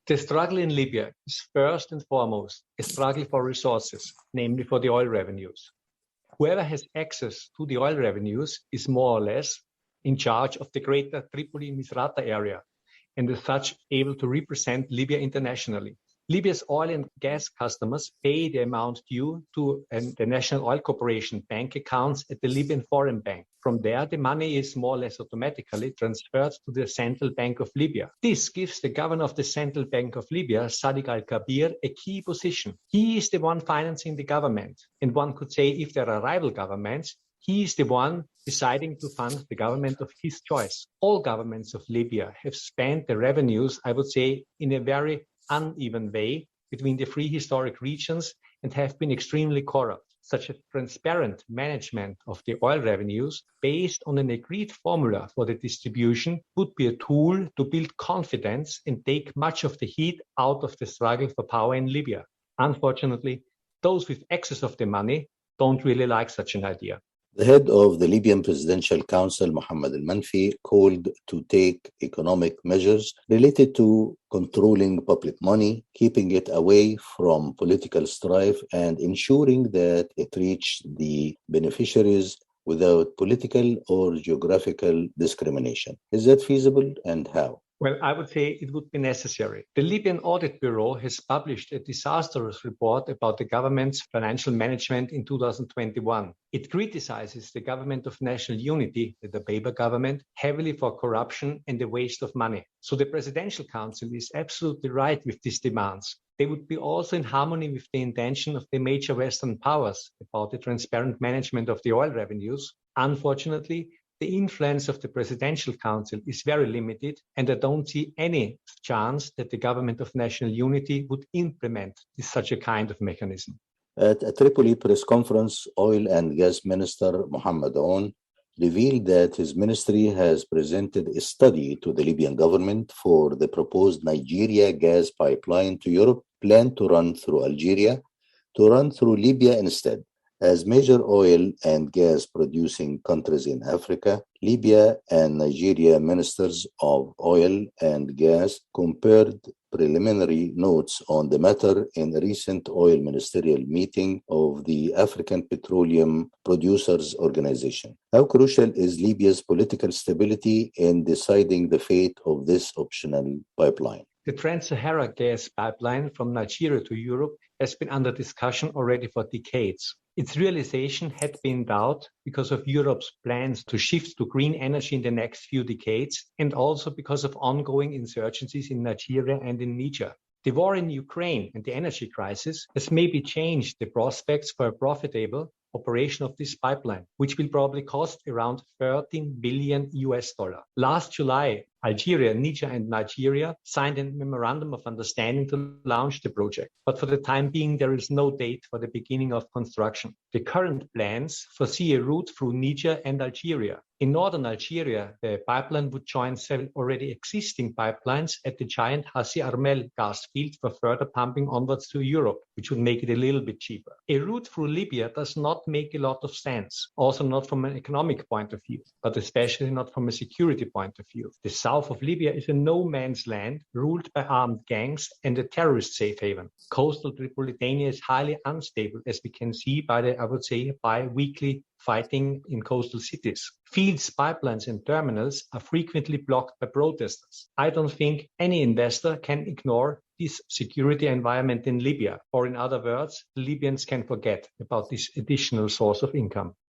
The struggle in Libya is first and foremost a struggle for resources, namely for the oil revenues. Whoever has access to the oil revenues is more or less in charge of the greater Tripoli-Misrata area, and as such able to represent Libya internationally. Libya's oil and gas customers pay the amount due to the National Oil Corporation bank accounts at the Libyan Foreign Bank. From there, the money is more or less automatically transferred to the Central Bank of Libya. This gives the governor of the Central Bank of Libya, Sadiq al-Kabir, a key position. He is the one financing the government. And one could say if there are rival governments, he is the one deciding to fund the government of his choice. All governments of Libya have spent the revenues, I would say, in a very uneven way between the three historic regions and have been extremely corrupt. Such a transparent management of the oil revenues based on an agreed formula for the distribution would be a tool to build confidence and take much of the heat out of the struggle for power in Libya. Unfortunately, those with excess of the money don't really like such an idea. The head of the Libyan Presidential Council, Mohamed al-Manfi, called to take economic measures related to controlling public money, keeping it away from political strife, and ensuring that it reached the beneficiaries without political or geographical discrimination. Is that feasible, and how? Well, I would say it would be necessary. The Libyan Audit Bureau has published a disastrous report about the government's financial management in 2021. It criticizes the government of national unity, the Dbeibeh government, heavily for corruption and the waste of money. So the Presidential Council is absolutely right with these demands. They would be also in harmony with the intention of the major Western powers about the transparent management of the oil revenues. Unfortunately, the influence of the Presidential Council is very limited, and I don't see any chance that the government of national unity would implement such a kind of mechanism. At a Tripoli press conference, Oil and Gas Minister Mohamed revealed that his ministry has presented a study to the Libyan government for the proposed Nigeria gas pipeline to Europe, planned to run through Algeria, to run through Libya instead. As major oil and gas producing countries in Africa, Libya and Nigeria ministers of oil and gas compared preliminary notes on the matter in a recent oil ministerial meeting of the African Petroleum Producers Organization. How crucial is Libya's political stability in deciding the fate of this optional pipeline? The Trans-Sahara gas pipeline from Nigeria to Europe has been under discussion already for decades. Its realization had been in doubt because of Europe's plans to shift to green energy in the next few decades, and also because of ongoing insurgencies in Nigeria and in Niger. The war in Ukraine and the energy crisis has maybe changed the prospects for a profitable operation of this pipeline, which will probably cost around $13 billion. Last July, Algeria, Niger, and Nigeria signed a memorandum of understanding to launch the project. But for the time being, there is no date for the beginning of construction. The current plans foresee a route through Niger and Algeria. In northern Algeria, the pipeline would join several already existing pipelines at the giant Hassi Armel gas field for further pumping onwards to Europe, which would make it a little bit cheaper. A route through Libya does not make a lot of sense, also not from an economic point of view, but especially not from a security point of view. The south of Libya is a no-man's land ruled by armed gangs and a terrorist safe haven. Coastal Tripolitania is highly unstable, as we can see by the, I would say, bi-weekly fighting in coastal cities. Fields, pipelines, and terminals are frequently blocked by protesters. I don't think any investor can ignore this security environment in Libya, or in other words, the Libyans can forget about this additional source of income.